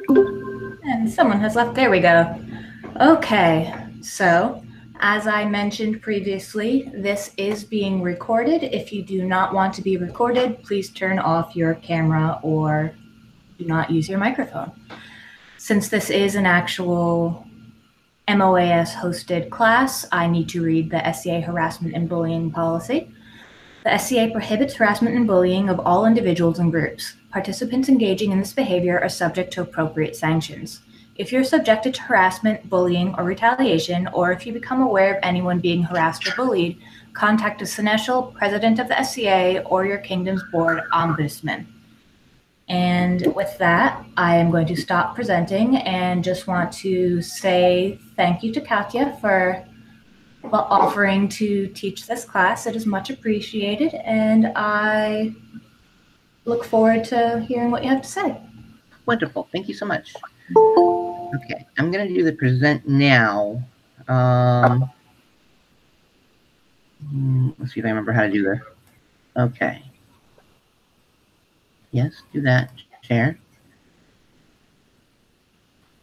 And someone has left. There we go. Okay, so as I mentioned previously, this is being recorded. If you do not want to be recorded, please turn off your camera or do not use your microphone. Since this is an actual MOAS hosted class, I need to read the SCA harassment and bullying policy. The SCA prohibits harassment and bullying of all individuals and groups. Participants engaging in this behavior are subject to appropriate sanctions. If you're subjected to harassment, bullying, or retaliation, or if you become aware of anyone being harassed or bullied, contact the Seneschal, President of the SCA, or your Kingdom's Board Ombudsman. And with that, I am going to stop presenting and just want to say thank you to Katya for offering to teach this class. It is much appreciated, and I look forward to hearing what you have to say. Wonderful. Thank you so much. Okay, I'm going to do the present now. Let's see if I remember how to do this. Okay. Yes, do that. Share.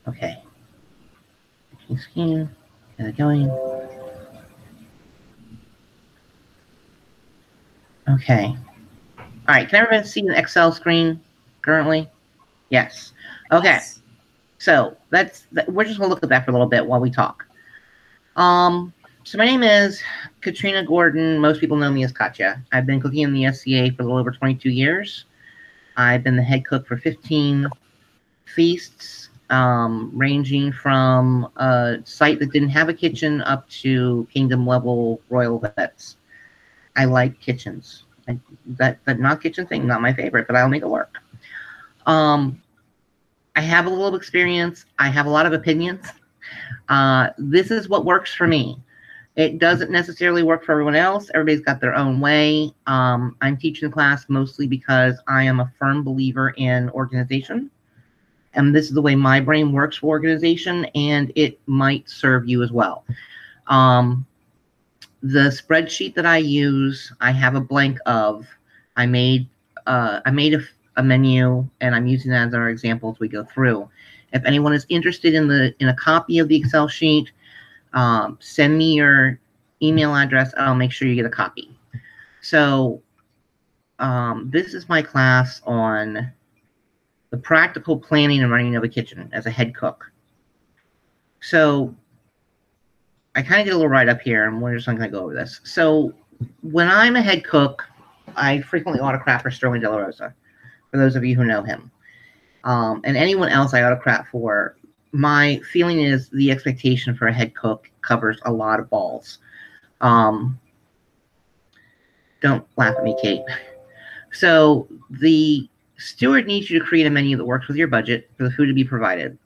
Okay. Scheme. Get it going. Okay. All right. Can everyone see an Excel screen currently? Yes. Okay. Yes. So we're just going to look at that for a little bit while we talk. So my name is Katrina Gordon. Most people know me as Katya. I've been cooking in the SCA for a little over 22 years. I've been the head cook for 15 feasts, ranging from a site that didn't have a kitchen up to kingdom level royal vets. I like kitchens. That not kitchen thing, not my favorite, but I'll make it work. I have a little experience. I have a lot of opinions. This is what works for me. It doesn't necessarily work for everyone else. Everybody's got their own way. I'm teaching the class mostly because I am a firm believer in organization. And this is the way my brain works for organization, and it might serve you as well. The spreadsheet that I use, I have a blank of. I made a menu, and I'm using that as our example as we go through. If anyone is interested in a copy of the Excel sheet, send me your email address, and I'll make sure you get a copy. So this is my class on the practical planning and running of a kitchen as a head cook. So I kind of did a little write-up here, and we're just going to go over this. So when I'm a head cook, I frequently autocrat for Sterling De La Rosa, for those of you who know him. And anyone else I autocrat for, my feeling is the expectation for a head cook covers a lot of balls. Don't laugh at me, Kate. So the steward needs you to create a menu that works with your budget for the food to be provided.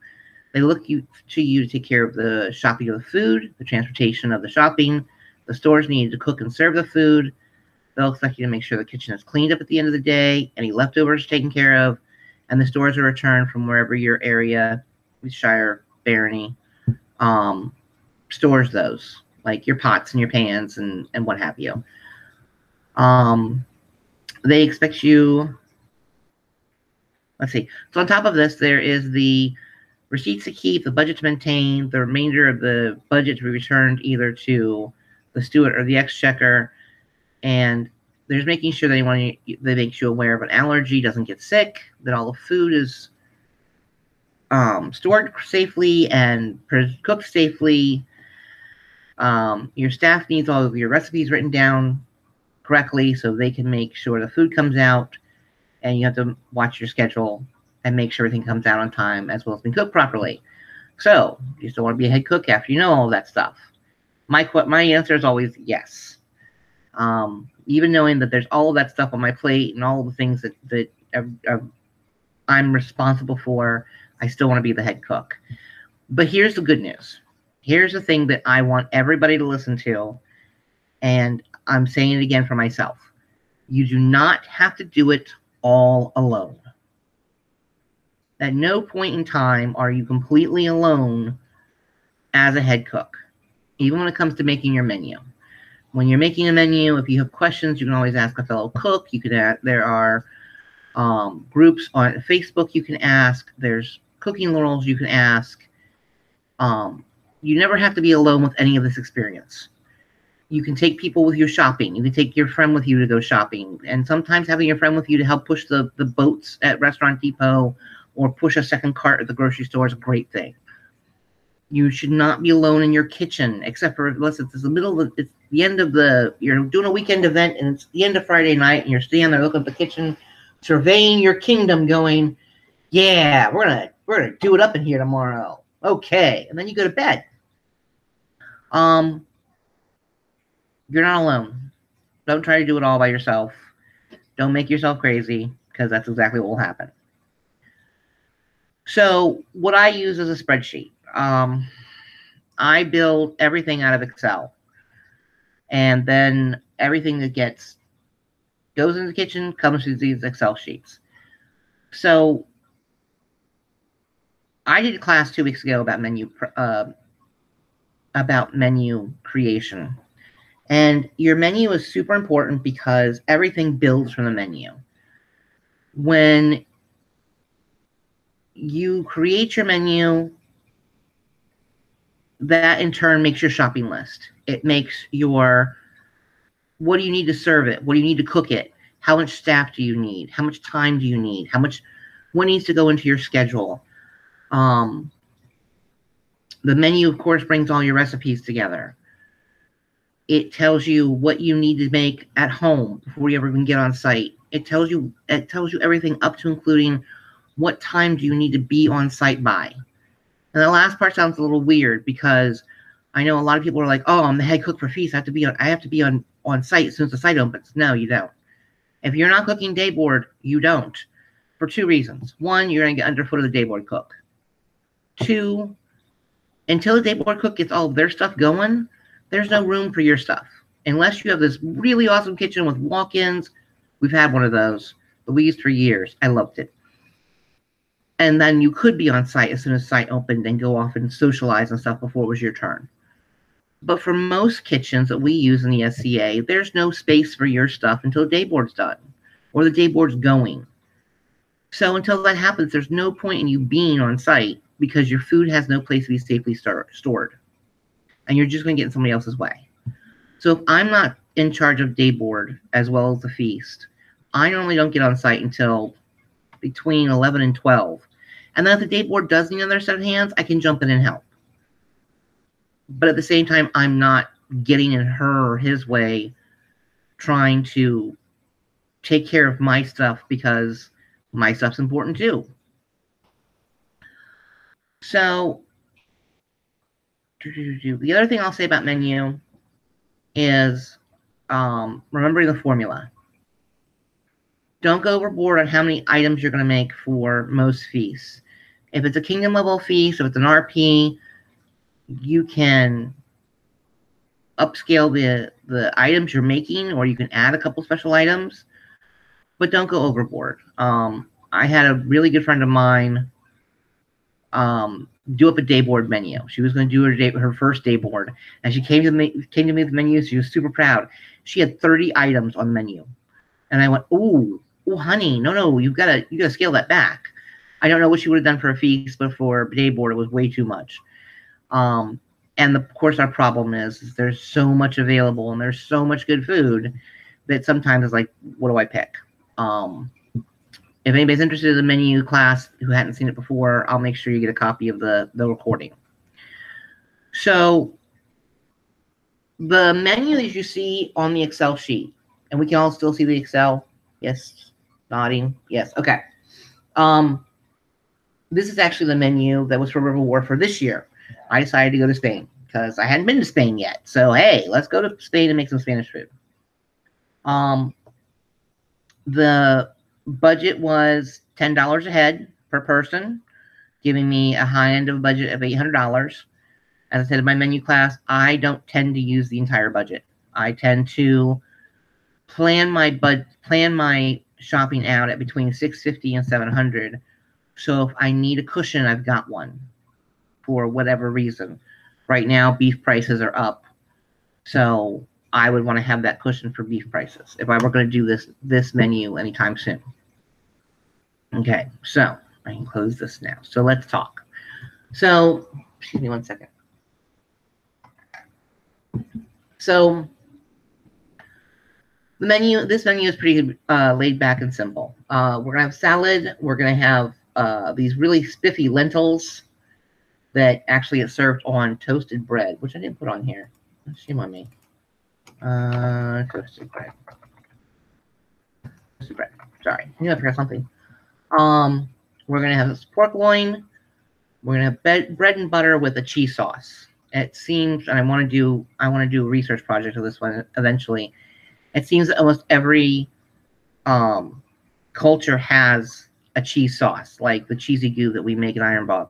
They look to you to take care of the shopping of the food, the transportation of the shopping. The stores need to cook and serve the food. They'll expect you to make sure the kitchen is cleaned up at the end of the day, any leftovers are taken care of, and the stores are returned from wherever your area, Shire, Barony, stores those, like your pots and your pans and what have you. They expect you, let's see. So on top of this, there is the receipts to keep, the budget to maintain, the remainder of the budget to be returned either to the steward or the exchequer, and there's making sure they make you aware of an allergy, doesn't get sick, that all the food is stored safely and cooked safely. Your staff needs all of your recipes written down correctly so they can make sure the food comes out, and you have to watch your schedule and make sure everything comes out on time as well as being cooked properly. So you still want to be a head cook after you know all that stuff? My answer is always yes. Even knowing that there's all of that stuff on my plate and all of the things that I'm responsible for, I still want to be the head cook. But here's the good news. Here's the thing that I want everybody to listen to, and I'm saying it again for myself. You do not have to do it all alone. At no point in time are you completely alone as a head cook, even when it comes to making your menu. When you're making a menu, if you have questions, you can always ask a fellow cook. You can there are groups on Facebook you can ask. There's cooking roles, you can ask. You never have to be alone with any of this experience. You can take people with you shopping. You can take your friend with you to go shopping. And sometimes having your friend with you to help push the boats at Restaurant Depot or push a second cart at the grocery store is a great thing. You should not be alone in your kitchen, except for unless it's the middle of it's the end of you're doing a weekend event and it's the end of Friday night and you're standing there looking at the kitchen, surveying your kingdom going, yeah, we're gonna do it up in here tomorrow. Okay. And then you go to bed. You're not alone. Don't try to do it all by yourself. Don't make yourself crazy, because that's exactly what will happen. So what I use is a spreadsheet. I build everything out of Excel. And then everything that goes in the kitchen comes through these Excel sheets. So I did a class 2 weeks ago about menu creation. And your menu is super important because everything builds from the menu. When you create your menu, that in turn makes your shopping list. It makes what do you need to serve it? What do you need to cook it? How much staff do you need? How much time do you need? What needs to go into your schedule? The menu, of course, brings all your recipes together. It tells you what you need to make at home before you ever even get on site. It tells you everything up to including what time do you need to be on site by. And the last part sounds a little weird because I know a lot of people are like, "Oh, I'm the head cook for Feast. I have to be on site as soon as the site opens." No, you don't. If you're not cooking day board, you don't. For 2 reasons. 1, you're going to get underfoot of the day board cook. 2, until the day board cook gets all of their stuff going, there's no room for your stuff. Unless you have this really awesome kitchen with walk-ins. We've had one of those, but we used for years. I loved it. And then you could be on site as soon as site opened and go off and socialize and stuff before it was your turn. But for most kitchens that we use in the SCA, there's no space for your stuff until the day board's done or the day board's going. So until that happens, there's no point in you being on site because your food has no place to be safely stored. And you're just going to get in somebody else's way. So if I'm not in charge of day board as well as the feast, I normally don't get on site until between 11 and 12. And then if the day board does need another set of hands, I can jump in and help. But at the same time, I'm not getting in her or his way trying to take care of my stuff because my stuff's important too. So the other thing I'll say about menu is remembering the formula. Don't go overboard on how many items you're going to make for most feasts. If it's a kingdom level feast, if it's an RP, you can upscale the items you're making, or you can add a couple special items, but don't go overboard. I had a really good friend of mine do up a day board menu. She was going to do her first day board, and she came to me with the menu. She was super proud. She had 30 items on the menu, and I went, "Ooh, honey, no, you gotta scale that back." I don't know what she would have done for a feast, but for a day board, it was way too much. And of course, our problem is there's so much available, and there's so much good food that sometimes it's like, what do I pick? If anybody's interested in the menu class who hadn't seen it before, I'll make sure you get a copy of the recording. So the menu that you see on the Excel sheet, and we can all still see the Excel. Yes, nodding. Yes, okay. This is actually the menu that was for River War for this year. I decided to go to Spain because I hadn't been to Spain yet. So, hey, let's go to Spain and make some Spanish food. The budget was $10 a head per person, giving me a high end of a budget of $800. As I said in my menu class, I don't tend to use the entire budget. I tend to plan my shopping out at between $650 and $700. So if I need a cushion, I've got one for whatever reason. Right now, beef prices are up, so I would want to have that cushion for beef prices if I were going to do this menu anytime soon. Okay, so I can close this now. So let's talk. So, excuse me one second. So this menu is pretty laid back and simple. We're gonna have salad. We're gonna have these really spiffy lentils that actually get served on toasted bread, which I didn't put on here. Shame on me. Toasted bread. Toasted bread. Sorry, I knew I forgot something. We're gonna have this pork loin. We're gonna have bread and butter with a cheese sauce. It seems, and I want to do a research project of this one eventually. It seems that almost every culture has a cheese sauce, like the cheesy goo that we make in Ironbog,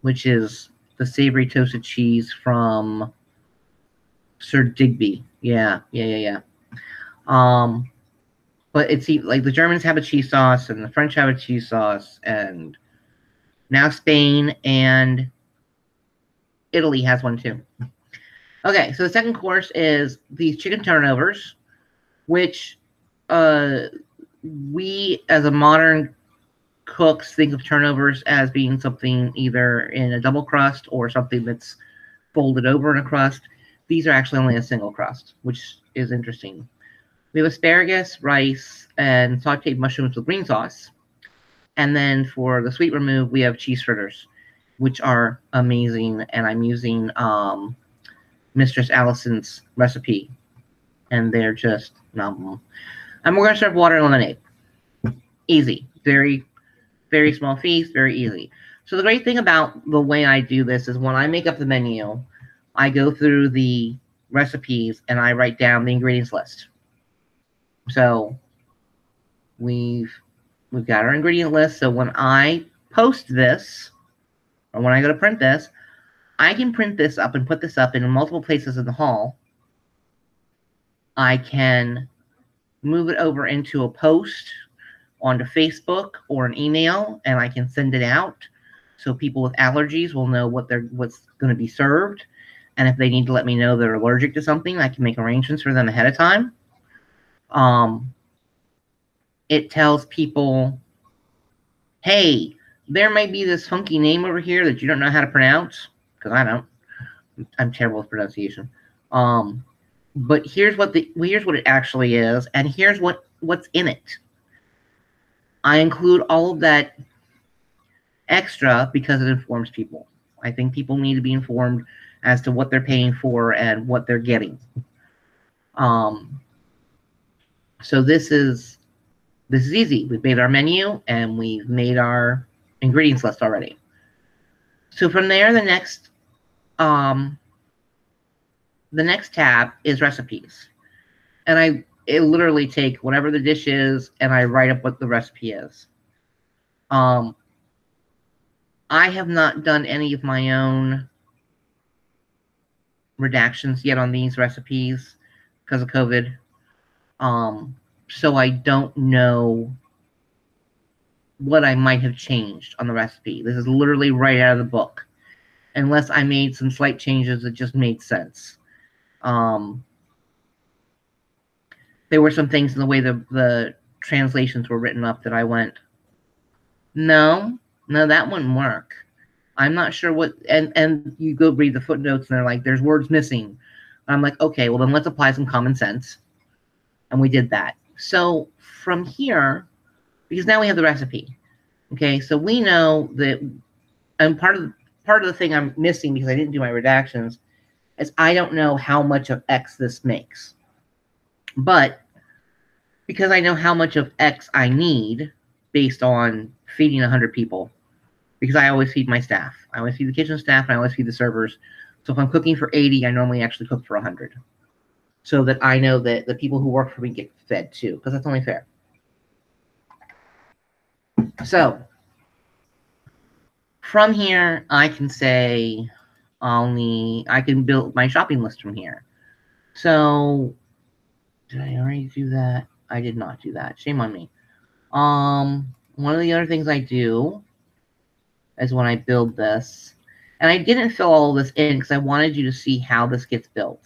which is the savory toasted cheese from Sir Digby. Yeah. But it seems like the Germans have a cheese sauce, and the French have a cheese sauce, and now Spain and Italy has one too. Okay, so the second course is these chicken turnovers, which we as a modern cooks think of turnovers as being something either in a double crust or something that's folded over in a crust. These are actually only a single crust, which is interesting. We have asparagus, rice, and sauteed mushrooms with green sauce. And then for the sweet remove, we have cheese fritters, which are amazing. And I'm using Mistress Allison's recipe, and they're just phenomenal. And we're going to serve water and lemonade. Easy. Very, very small feast, very easy. So the great thing about the way I do this is when I make up the menu, I go through the recipes and I write down the ingredients list. So we've got our ingredient list. So when I post this, or when I go to print this, I can print this up and put this up in multiple places in the hall. I can move it over into a post onto Facebook or an email, and I can send it out so people with allergies will know what's going to be served. And if they need to let me know they're allergic to something, I can make arrangements for them ahead of time. It tells people, hey, there might be this funky name over here that you don't know how to pronounce, because I don't. I'm terrible with pronunciation. But here's what it actually is, and here's what's in it. I include all of that extra because it informs people. I think people need to be informed as to what they're paying for and what they're getting. So this is easy. We've made our menu and we've made our ingredients list already. So from there, the next tab is recipes. And I literally take whatever the dish is and I write up what the recipe is. I have not done any of my own redactions yet on these recipes because of COVID. So I don't know what I might have changed on the recipe. This is literally right out of the book. Unless I made some slight changes that just made sense. There were some things in the way the translations were written up that I went, no, that wouldn't work. I'm not sure what, and you go read the footnotes and they're like, there's words missing. I'm like, okay, well then let's apply some common sense. And we did that. So from here, because now we have the recipe. Okay, so we know that, and part of the thing I'm missing because I didn't do my redactions is I don't know how much of X this makes. But because I know how much of X I need based on feeding 100 people, because I always feed my staff. I always feed the kitchen staff and I always feed the servers. So if I'm cooking for 80, I normally actually cook for 100. So that I know that the people who work for me get fed too, because that's only fair. So from here, I can say I can build my shopping list from here. So did I already do that? I did not do that. Shame on me. One of the other things I do is when I build this, and I didn't fill all of this in because I wanted you to see how this gets built.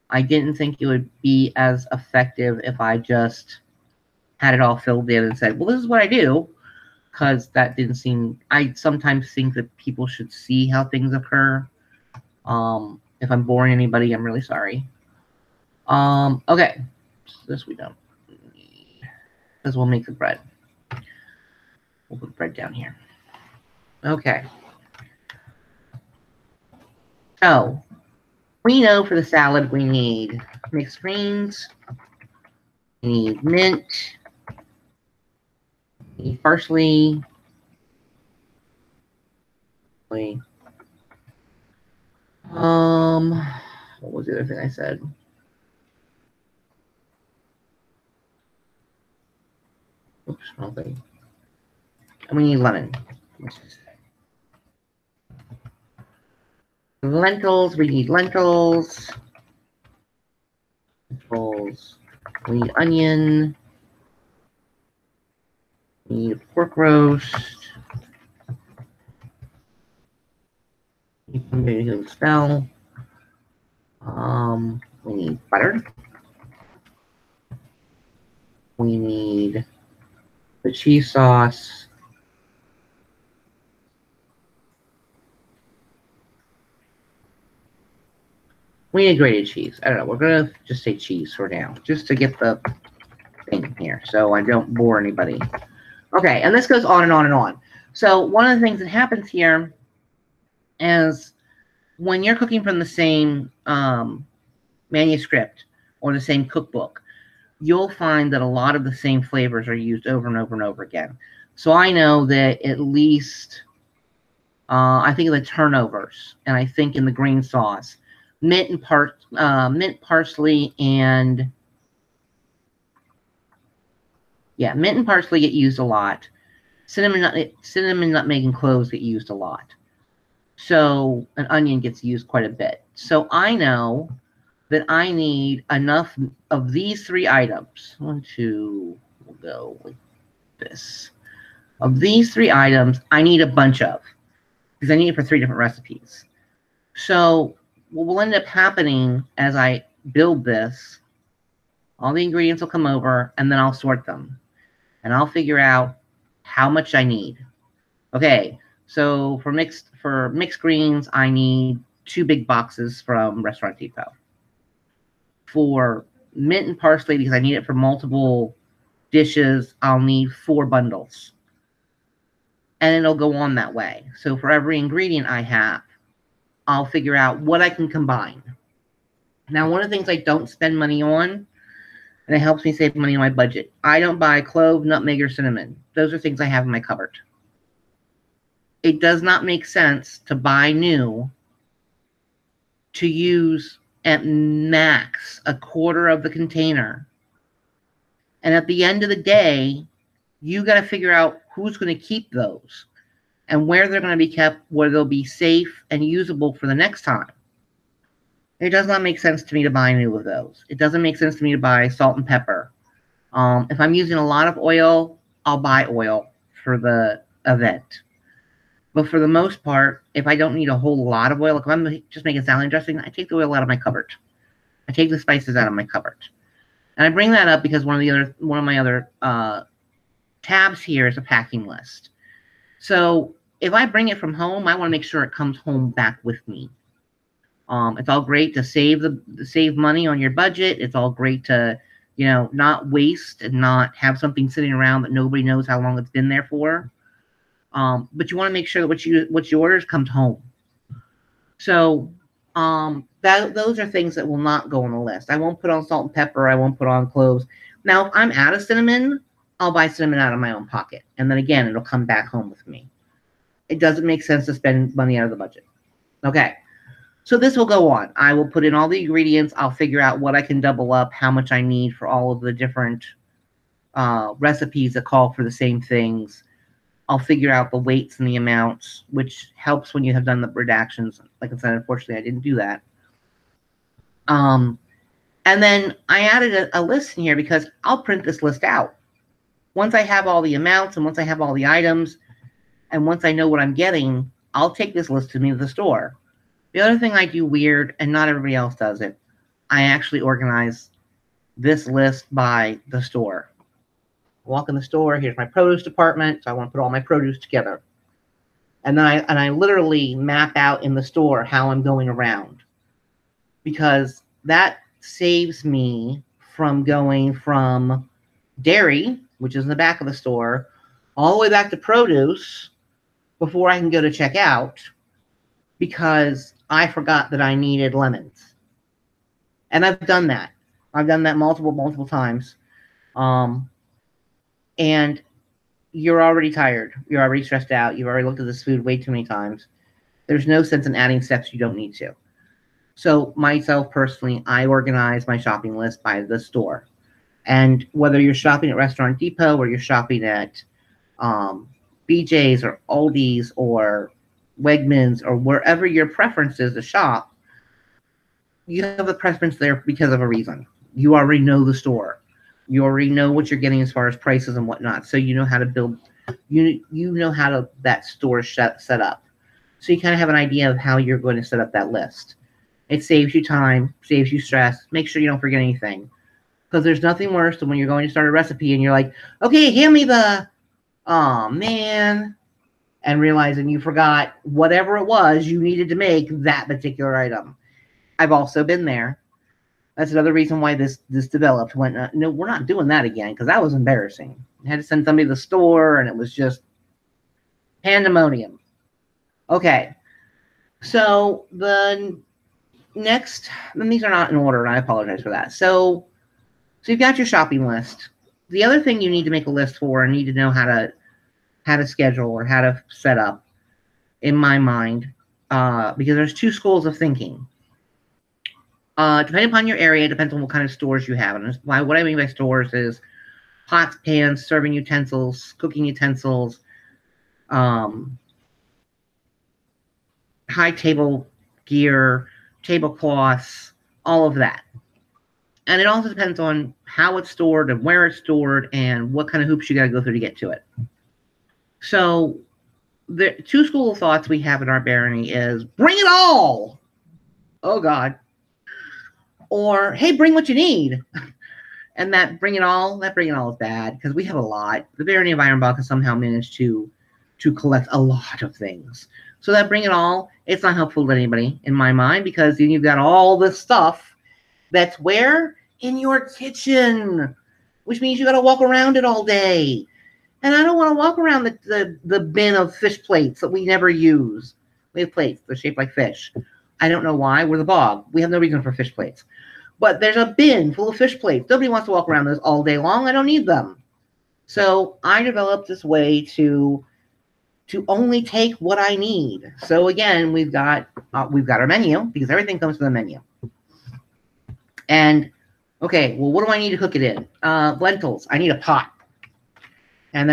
I didn't think it would be as effective if I just had it all filled in and said, well, this is what I do, because that didn't seem, I sometimes think that people should see how things occur. If I'm boring anybody, I'm really sorry. Okay, so this we don't need, because we'll make the bread. We'll put bread down here. Okay. So, we know for the salad we need mixed greens, we need mint, we need parsley, what was the other thing I said? Oops, wrong thing. And we need lemon. Lentils, we need lentils. Lentils. We need onion. We need pork roast. Maybe you can spell. We need butter. We need the cheese sauce. We need grated cheese. I don't know. We're going to just say cheese for now, just to get the thing here so I don't bore anybody. Okay, and this goes on and on and on. So one of the things that happens here is when you're cooking from the same manuscript or the same cookbook, you'll find that a lot of the same flavors are used over and over and over again. So I know that at least, I think of the turnovers, and I think in the green sauce, mint, parsley, and yeah, mint and parsley get used a lot. Cinnamon, nutmeg, and cloves get used a lot. So an onion gets used quite a bit. So I know that I need enough of these three items. We'll go with this. Of these three items, I need a bunch of, because I need it for 3 different recipes. So what will end up happening as I build this, all the ingredients will come over, and then I'll sort them. And I'll figure out how much I need. Okay, so for mixed greens, I need 2 big boxes from Restaurant Depot. For mint and parsley, because I need it for multiple dishes, I'll need 4 bundles. And it'll go on that way. So for every ingredient I have, I'll figure out what I can combine. Now, one of the things I don't spend money on, and it helps me save money on my budget, I don't buy clove, nutmeg, or cinnamon. Those are things I have in my cupboard. It does not make sense to buy new, to use at max a quarter of the container. And at the end of the day, you got to figure out who's going to keep those and where they're going to be kept, where they'll be safe and usable for the next time. It does not make sense to me to buy new of those. It doesn't make sense to me to buy salt and pepper. If I'm using a lot of oil, I'll buy oil for the event. But for the most part, if I don't need a whole lot of oil, like if I'm just making salad dressing, I take the oil out of my cupboard. I take the spices out of my cupboard. And I bring that up because one of my other tabs here is a packing list. So if I bring it from home, I want to make sure it comes home back with me. It's all great to save money on your budget. It's all great to, not waste and not have something sitting around that nobody knows how long it's been there for. But you want to make sure that what you orders comes home. So those are things that will not go on the list. I won't put on salt and pepper. I won't put on cloves. Now, if I'm out of cinnamon, I'll buy cinnamon out of my own pocket. And then again, it'll come back home with me. It doesn't make sense to spend money out of the budget. Okay. So this will go on. I will put in all the ingredients. I'll figure out what I can double up, how much I need for all of the different recipes that call for the same things. I'll figure out the weights and the amounts, which helps when you have done the redactions. Like I said, unfortunately, I didn't do that. And then I added a list in here because I'll print this list out. Once I have all the amounts and once I have all the items and once I know what I'm getting, I'll take this list with me to the store. The other thing I do weird, and not everybody else does it, I actually organize this list by the store. Walk in the store. Here's my produce department. So I want to put all my produce together. And then I literally map out in the store how I'm going around, because that saves me from going from dairy, which is in the back of the store, all the way back to produce before I can go to checkout, because I forgot that I needed lemons. And I've done that. I've done that multiple times. And you're already tired. You're already stressed out. You've already looked at this food way too many times. There's no sense in adding steps you don't need to. So myself personally, I organize my shopping list by the store. And whether you're shopping at Restaurant Depot or you're shopping at BJ's or Aldi's or Wegmans or wherever your preference is to shop, you have a preference there because of a reason. You already know the store. You already know what you're getting as far as prices and whatnot. So you know how to build, you know how to that store set up. So you kind of have an idea of how you're going to set up that list. It saves you time, saves you stress. Make sure you don't forget anything. Because there's nothing worse than when you're going to start a recipe and you're like, okay, hand me the, oh man, and realizing you forgot whatever it was you needed to make that particular item. I've also been there. That's another reason why this developed. No, we're not doing that again, because that was embarrassing. I had to send somebody to the store, and it was just pandemonium. Okay, so the next, and these are not in order, and I apologize for that. So you've got your shopping list. The other thing you need to make a list for and need to know how to schedule or how to set up, in my mind, because there's two schools of thinking. Depending upon your area, depends on what kind of stores you have. And what I mean by stores is pots, pans, serving utensils, cooking utensils, high table gear, tablecloths, all of that. And it also depends on how it's stored and where it's stored and what kind of hoops you got to go through to get to it. So the two school of thoughts we have in our barony is bring it all. Oh, God. Or, hey, bring what you need. And that bring it all is bad because we have a lot. The barony of Ironbuck has somehow managed to collect a lot of things. So that bring it all, it's not helpful to anybody in my mind, because then you've got all this stuff that's where? In your kitchen, which means you got to walk around it all day. And I don't want to walk around the bin of fish plates that we never use. We have plates. They're shaped like fish. I don't know why. We're the bog. We have no reason for fish plates. But there's a bin full of fish plates. Nobody wants to walk around those all day long. I don't need them. So I developed this way to only take what I need. So again, we've got our menu, because everything comes from the menu. And okay, well, what do I need to cook it in? Lentils. I need a pot. And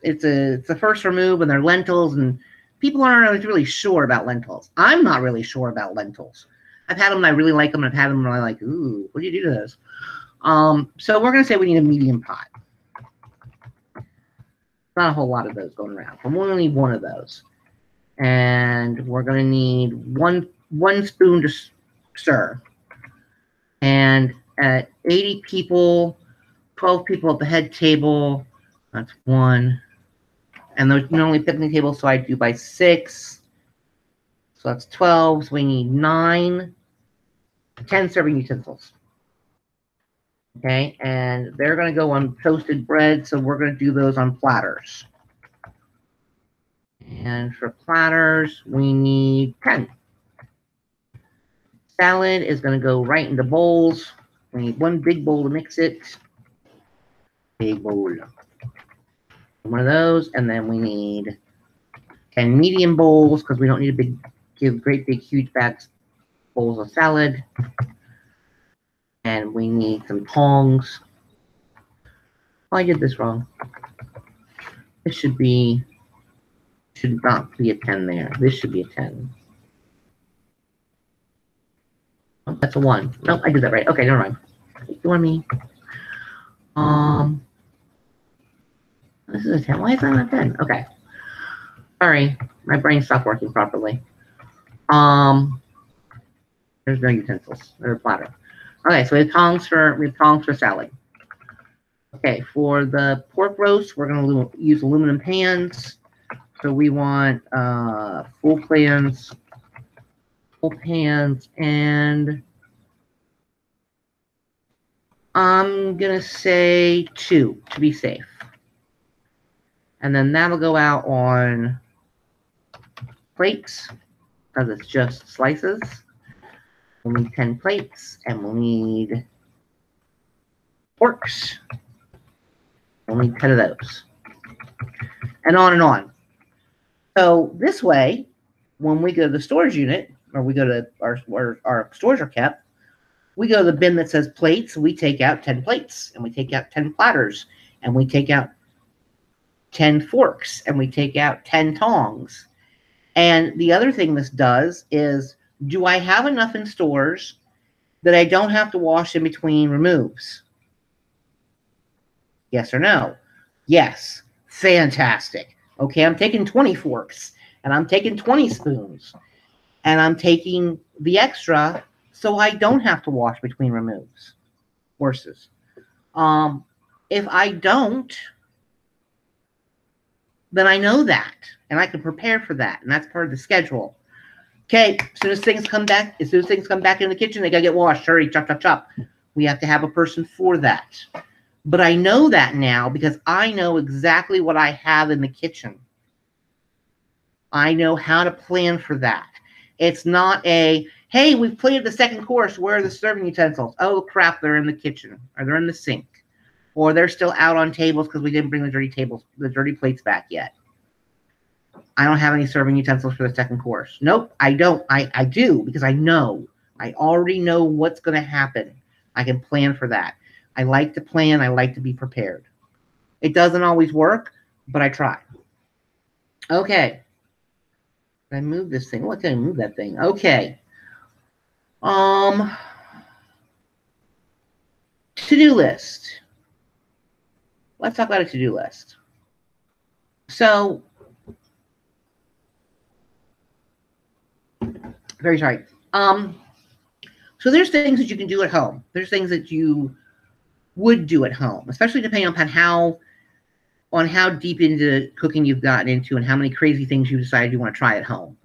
it's a first remove, and they're lentils, and people aren't really sure about lentils. I'm not really sure about lentils. I've had them and I really like them, and I've had them and I'm like, ooh, what do you do to those? So we're going to say we need a medium pot. Not a whole lot of those going around. But we'll only need one of those. And we're going to need one spoon to stir. And at 80 people, 12 people at the head table, that's one. And there's normally picnic tables, so I do by 6. So that's 12. So we need 10 serving utensils. Okay, and they're going to go on toasted bread, so we're going to do those on platters. And for platters, we need 10. Salad is going to go right into bowls. We need one big bowl to mix it. Big bowl. One of those, and then we need 10 medium bowls, because we don't need great big huge bags bowls of salad. And we need some tongs. Oh, I did this wrong. This should not be a 10 there. This should be a 10. Oh, that's a 1. Nope, I did that right. Okay, never mind. Ignore me. This is a 10. Why is that not a 10? Okay. Sorry, my brain stopped working properly. There's no utensils. There's a platter. Okay, so we have tongs for salad. Okay, for the pork roast, we're going to use aluminum pans. So we want full pans, and I'm going to say 2 to be safe. And then that'll go out on plates because it's just slices. We'll need 10 plates, and we'll need forks. We'll need 10 of those. And on and on. So this way, when we go to the storage unit, or we go to where our stores are kept, we go to the bin that says plates, we take out 10 plates, and we take out 10 platters, and we take out 10 forks, and we take out 10 tongs. And the other thing this does is, do I have enough in stores that I don't have to wash in between removes? Yes or no? Yes. Fantastic. Okay, I'm taking 20 forks, and I'm taking 20 spoons, and I'm taking the extra so I don't have to wash between removes. Horses. If I don't, then I know that, and I can prepare for that, and that's part of the schedule. Okay, as soon as things come back in the kitchen, they gotta get washed. Hurry, chop, chop, chop. We have to have a person for that. But I know that now because I know exactly what I have in the kitchen. I know how to plan for that. It's not a, hey, we've plated the second course. Where are the serving utensils? Oh, crap, they're in the kitchen, or they're in the sink, or they're still out on tables because we didn't bring the dirty plates back yet. I don't have any serving utensils for the second course. Nope, I don't. I do because I know. I already know what's going to happen. I can plan for that. I like to plan. I like to be prepared. It doesn't always work, but I try. Okay. Did I move this thing? What did I move that thing? Okay. To-do list. Let's talk about a to-do list. So, very sorry. So there's things that you can do at home. There's things that you would do at home, especially depending upon how deep into cooking you've gotten into and how many crazy things you decided you want to try at home.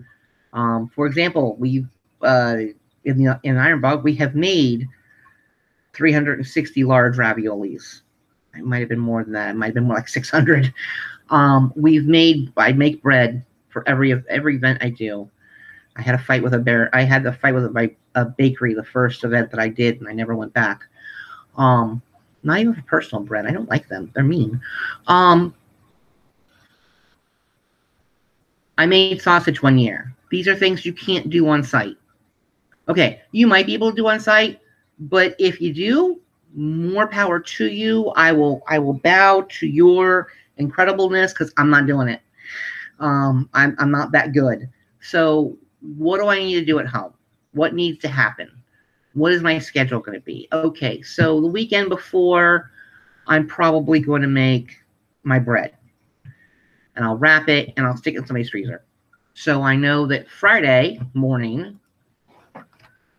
For example, we've in Iron Bog, we have made 360 large raviolis. It might have been more than that. It might have been more like 600. I make bread for every event I do. I had a fight with a bakery the first event that I did, and I never went back. Not even for personal bread. I don't like them. They're mean. I made sausage one year. These are things you can't do on site. Okay, you might be able to do on site, but if you do, more power to you. I will bow to your incredibleness because I'm not doing it. I'm not that good. So what do I need to do at home? What needs to happen? What is my schedule going to be? Okay, so the weekend before, I'm probably going to make my bread. And I'll wrap it, and I'll stick it in somebody's freezer. So I know that Friday morning,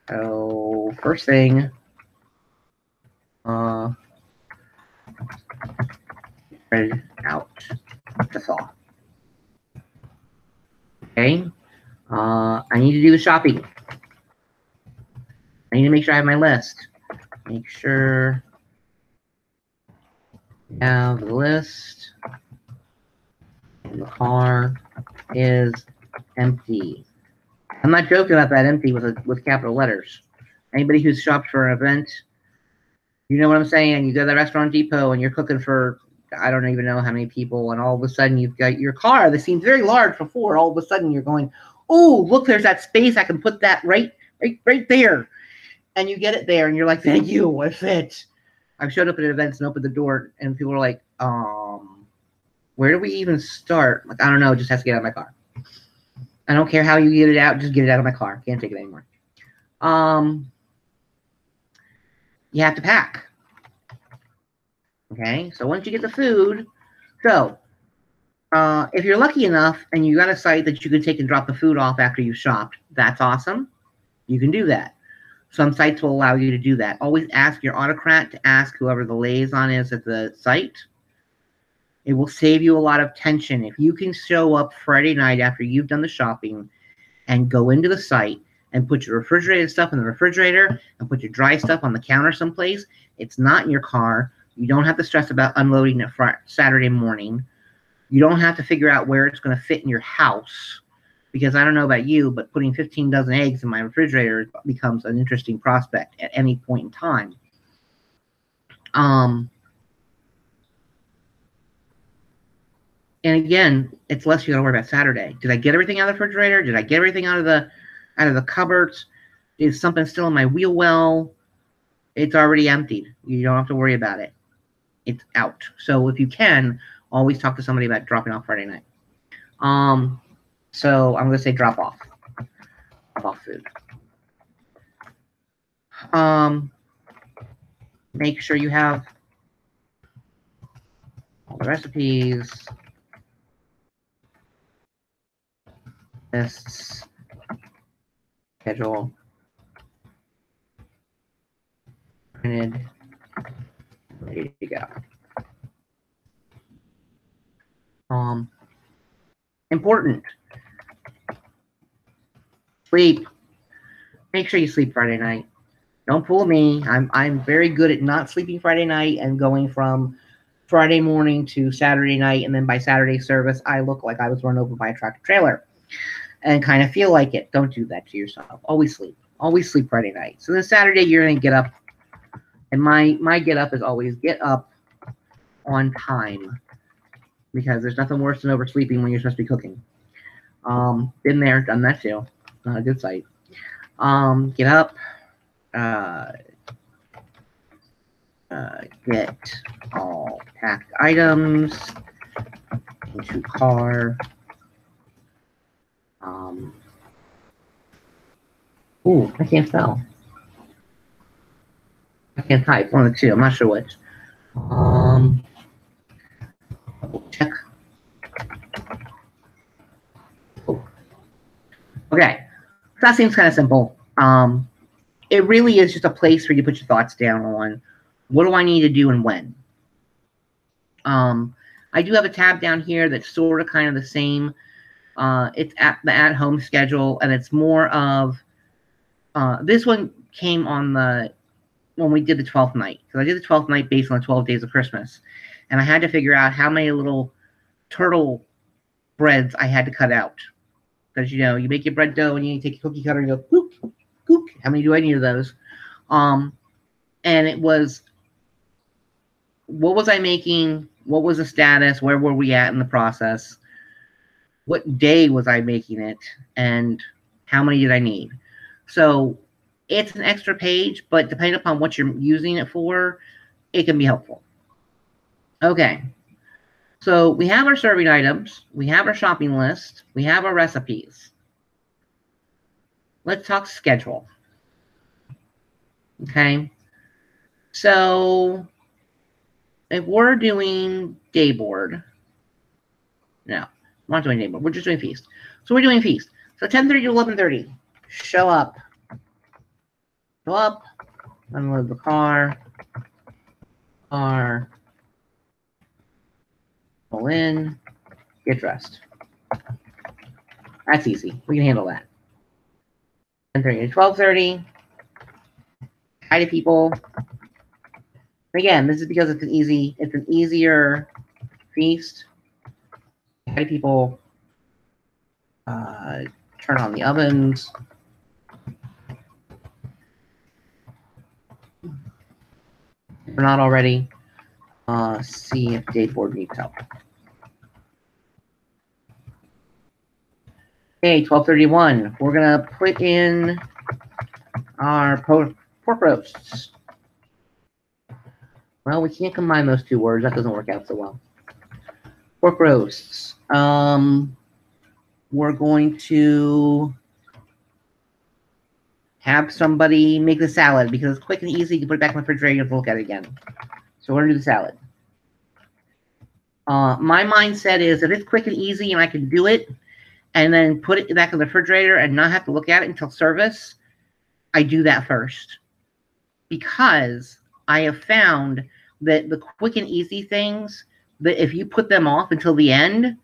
first thing, bread out to thaw. Okay, I need to do the shopping. I need to make sure I have my list. Make sure I have the list. And the car is empty. I'm not joking about that empty with capital letters. Anybody who's shopped for an event, you know what I'm saying? You go to the Restaurant Depot and you're cooking for, I don't even know how many people, and all of a sudden you've got your car that seems very large before. All of a sudden you're going, oh, look, there's that space. I can put that right there. And you get it there, and you're like, thank you, I fit. I've showed up at events and opened the door, and people are like, where do we even start? Like, I don't know, it just has to get out of my car. I don't care how you get it out, just get it out of my car. Can't take it anymore. You have to pack. Okay, so once you get the food, so if you're lucky enough and you got a site that you can take and drop the food off after you shopped, that's awesome. You can do that. Some sites will allow you to do that. Always ask your autocrat to ask whoever the liaison is at the site. It will save you a lot of tension. If you can show up Friday night after you've done the shopping and go into the site and put your refrigerated stuff in the refrigerator and put your dry stuff on the counter someplace, it's not in your car. You don't have to stress about unloading it Saturday morning. You don't have to figure out where it's going to fit in your house. Because I don't know about you, but putting 15 dozen eggs in my refrigerator becomes an interesting prospect at any point in time. And again, it's less you got to worry about Saturday. Did I get everything out of the refrigerator? Did I get everything out of the cupboards? Is something still in my wheel well? It's already emptied. You don't have to worry about it. It's out. So if you can, always talk to somebody about dropping off Friday night. So I'm going to say drop off. Drop off food. Make sure you have all the recipes, lists, schedule, printed, ready to go. Important. Sleep. Make sure you sleep Friday night. Don't fool me. I'm very good at not sleeping Friday night and going from Friday morning to Saturday night, and then by Saturday service, I look like I was run over by a tractor trailer and kind of feel like it. Don't do that to yourself. Always sleep. Always sleep Friday night. So then Saturday, you're going to get up, and my get up is always get up on time, because there's nothing worse than oversleeping when you're supposed to be cooking. Been there, done that too. Not a good sight. Get up. Get all packed items into car. Ooh, I can't spell. I can't type. One of the two. I'm not sure which. Check. Oh. Okay, that seems kind of simple. It really is just a place for you to put your thoughts down on what do I need to do and when. I do have a tab down here that's sort of kind of the same. It's at the at-home schedule, and it's more of this one came on when we did the 12th night, because I did the 12th night based on the 12 days of Christmas, and I had to figure out how many little turtle breads I had to cut out, because you make your bread dough and you take a cookie cutter and go poop. How many do I need of those? And it was, what was I making? What was the status? Where were we at in the process? What day was I making it? And how many did I need? So it's an extra page, but depending upon what you're using it for, it can be helpful. Okay. So we have our serving items. We have our shopping list. We have our recipes. Let's talk schedule. Okay. So if we're doing day board, no, we're not doing day board. We're just doing feast. So we're doing feast. So 10:30 to 11:30. Show up. Show up. Unload the car. Pull in. Get dressed. That's easy. We can handle that. 10:30 to 12:30. Hi to people. Again, this is because it's an easier feast. Hi to people. Turn on the ovens. If we're not already, see if Dayboard needs help. Okay, 12:31. We're gonna put in our pork roasts. Well, we can't combine those two words. That doesn't work out so well. Pork roasts. We're going to have somebody make the salad because it's quick and easy. You can put it back in the refrigerator and look at it again. So we're going to do the salad. My mindset is if it's quick and easy and I can do it and then put it back in the refrigerator and not have to look at it until service, I do that first because I have found that the quick and easy things, that if you put them off until the end,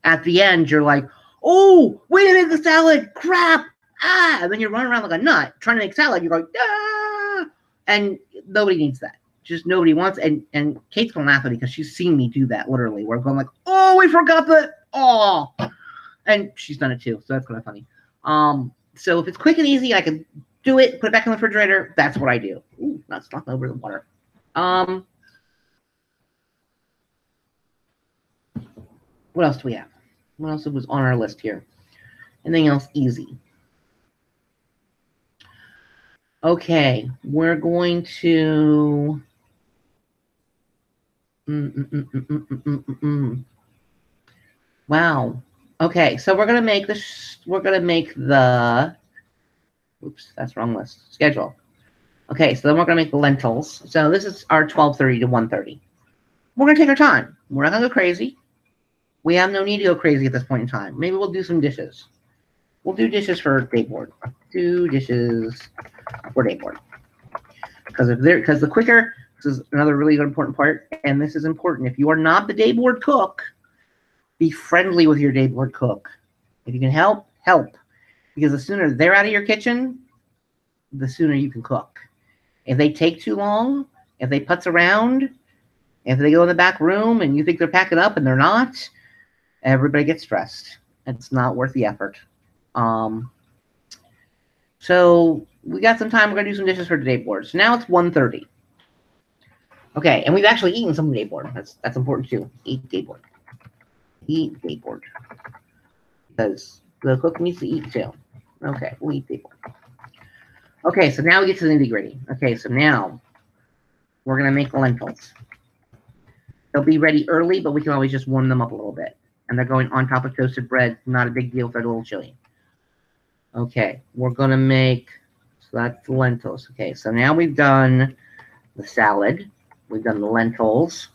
at the end you're like, oh, we didn't make the salad, crap, and then you're running around like a nut trying to make salad. You're going, ah, and nobody needs that. Just nobody wants. And Kate's gonna laugh at me because she's seen me do that literally. Where I'm going like, oh, we forgot that, oh, and she's done it too, so that's kind of funny. So if it's quick and easy, I can do it, put it back in the refrigerator. That's what I do. Ooh, not knocking over the water. What else do we have? What else was on our list here? Anything else easy? Okay, we're going to. Wow. Okay, so we're gonna make this. We're gonna make the. Oops, that's wrong list. Schedule. Okay, so then we're gonna make the lentils. So this is our 12:30 to 1:30. We're gonna take our time. We're not gonna go crazy. We have no need to go crazy at this point in time. Maybe we'll do some dishes. We'll do dishes for day board. Do dishes for day board. Because the quicker, this is another really important part, and this is important. If you are not the day board cook, be friendly with your day board cook. If you can help, help. Because the sooner they're out of your kitchen, the sooner you can cook. If they take too long, if they putz around, if they go in the back room and you think they're packing up and they're not, everybody gets stressed. It's not worth the effort. So we got some time. We're going to do some dishes for the day board. So now it's 1:30. Okay, and we've actually eaten some day board. That's important too. Eat day board. Eat day board. Because the cook needs to eat too. Okay, we'll eat day board. Okay, so now we get to the nitty-gritty. Okay, so now we're going to make the lentils. They'll be ready early, but we can always just warm them up a little bit. And they're going on top of toasted bread. Not a big deal if they're a little chilly. Okay, we're going to make, so that's the lentils. Okay, so now we've done the salad. We've done the lentils.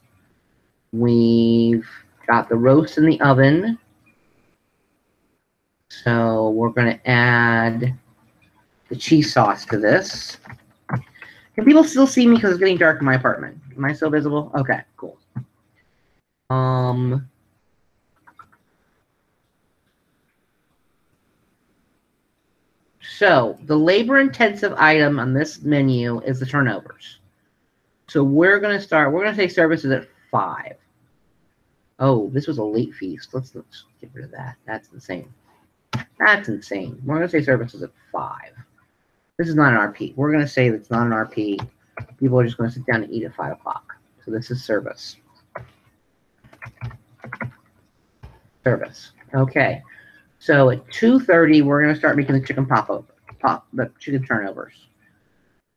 We've got the roast in the oven. So we're going to add the cheese sauce to this. Can people still see me because it's getting dark in my apartment? Am I still visible? Okay, cool. So the labor-intensive item on this menu is the turnovers. So we're going to say services at 5. Oh, this was a late feast. Let's get rid of that. That's insane. That's insane. We're going to say services at 5. This is not an RP. We're going to say it's not an RP. People are just going to sit down and eat at 5 o'clock. So this is service. Service. Okay. So at 2:30, we're going to start making the chicken the chicken turnovers.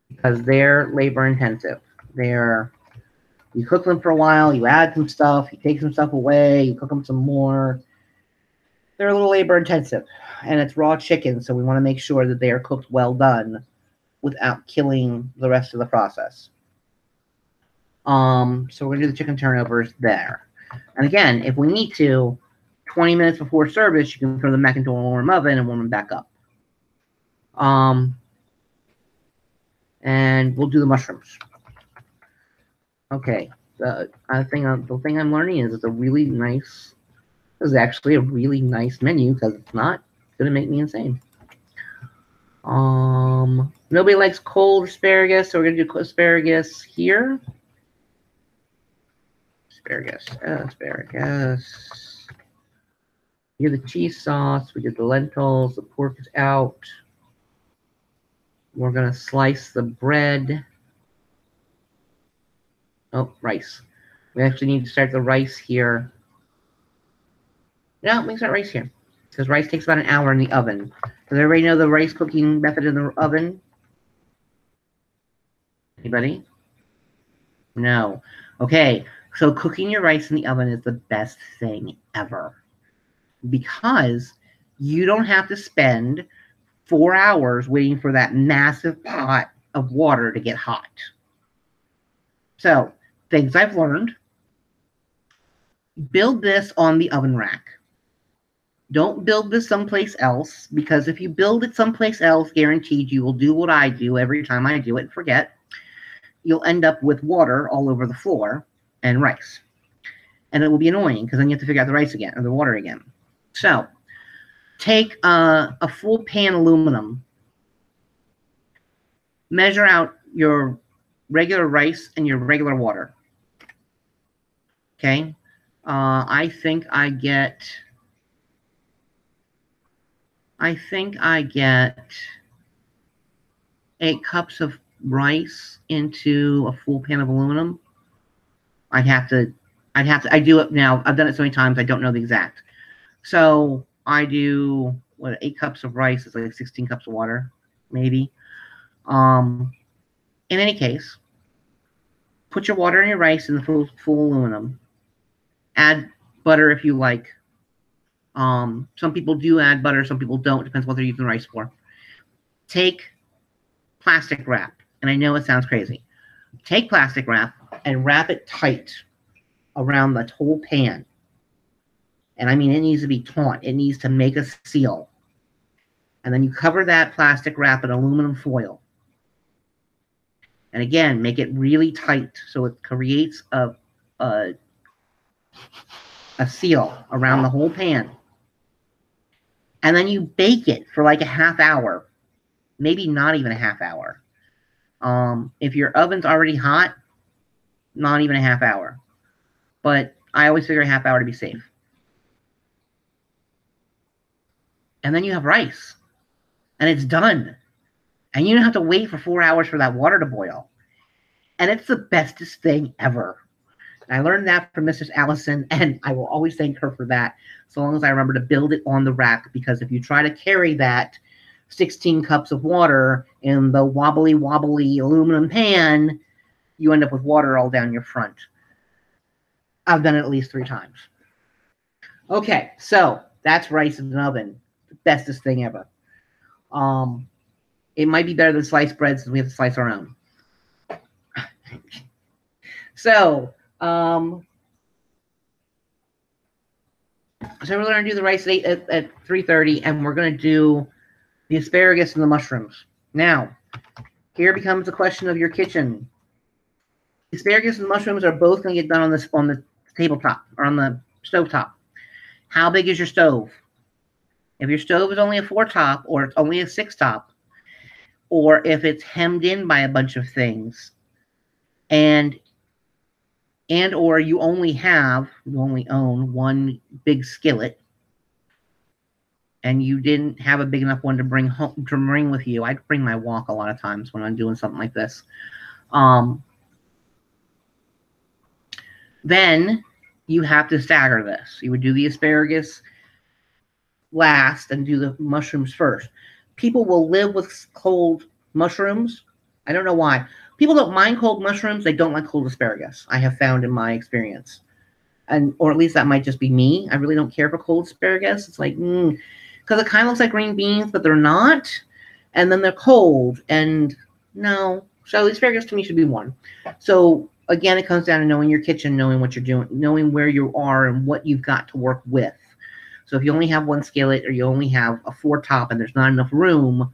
Because they're labor intensive. You cook them for a while, you add some stuff, you take some stuff away, you cook them some more. They're a little labor intensive. And it's raw chicken, so we want to make sure that they are cooked well done without killing the rest of the process. So we're going to do the chicken turnovers there. And again, if we need to, 20 minutes before service, you can throw them back into a warm oven and warm them back up. And we'll do the mushrooms. Okay. The thing I'm learning is it's a really nice. This is actually a really nice menu because it's not going to make me insane. Nobody likes cold asparagus, so we're going to do asparagus here. Asparagus. Here's the cheese sauce. We did the lentils. The pork is out. We're going to slice the bread. Oh, rice. We actually need to start the rice here. No, we can start rice here. Because rice takes about an hour in the oven. Does everybody know the rice cooking method in the oven? Anybody? No. Okay, so cooking your rice in the oven is the best thing ever. Because you don't have to spend 4 hours waiting for that massive pot of water to get hot. So, things I've learned. Build this on the oven rack. Don't build this someplace else, because if you build it someplace else, guaranteed you will do what I do every time I do it and forget. You'll end up with water all over the floor and rice. And it will be annoying because then you have to figure out the rice again or the water again. So take a full pan aluminum, measure out your regular rice and your regular water. Okay. I think I get 8 cups of rice into a full pan of aluminum. I do it now. I've done it so many times, I don't know the exact. So I do, 8 cups of rice is like 16 cups of water, maybe. In any case, put your water and your rice in the full aluminum. Add butter if you like. Some people do add butter, some people don't. Depends what they're using the rice for. Take plastic wrap, and I know it sounds crazy. Take plastic wrap and wrap it tight around the whole pan. And I mean, it needs to be taut. It needs to make a seal. And then you cover that plastic wrap in aluminum foil. And again, make it really tight so it creates a seal around the whole pan. And then you bake it for like a half hour, maybe not even a half hour. If your oven's already hot, not even a half hour. But I always figure a half hour to be safe. And then you have rice. And it's done. And you don't have to wait for 4 hours for that water to boil. And it's the bestest thing ever. And I learned that from Mrs. Allison, and I will always thank her for that, so long as I remember to build it on the rack, because if you try to carry that 16 cups of water in the wobbly aluminum pan, you end up with water all down your front. I've done it at least 3 times. Okay, so that's rice in an oven. The bestest thing ever. It might be better than sliced bread since we have to slice our own. So we're going to do the rice at 3:30, and we're going to do the asparagus and the mushrooms. Now, here becomes the question of your kitchen. The asparagus and mushrooms are both going to get done on the tabletop or on the stove top. How big is your stove? If your stove is only a 4-top or it's only a 6-top, or if it's hemmed in by a bunch of things, and or you only own one big skillet, and you didn't have a big enough one to bring home to bring with you. I'd bring my wok a lot of times when I'm doing something like this. Then you have to stagger this. You would do the asparagus last and do the mushrooms first. People will live with cold mushrooms. I don't know why. People don't mind cold mushrooms. They don't like cold asparagus, I have found in my experience. Or at least that might just be me. I really don't care for cold asparagus. It's like, because it kind of looks like green beans, but they're not. And then they're cold. And no. So asparagus to me should be 1. So again, it comes down to knowing your kitchen, knowing what you're doing, knowing where you are and what you've got to work with. So if you only have 1 skillet, or you only have a 4-top and there's not enough room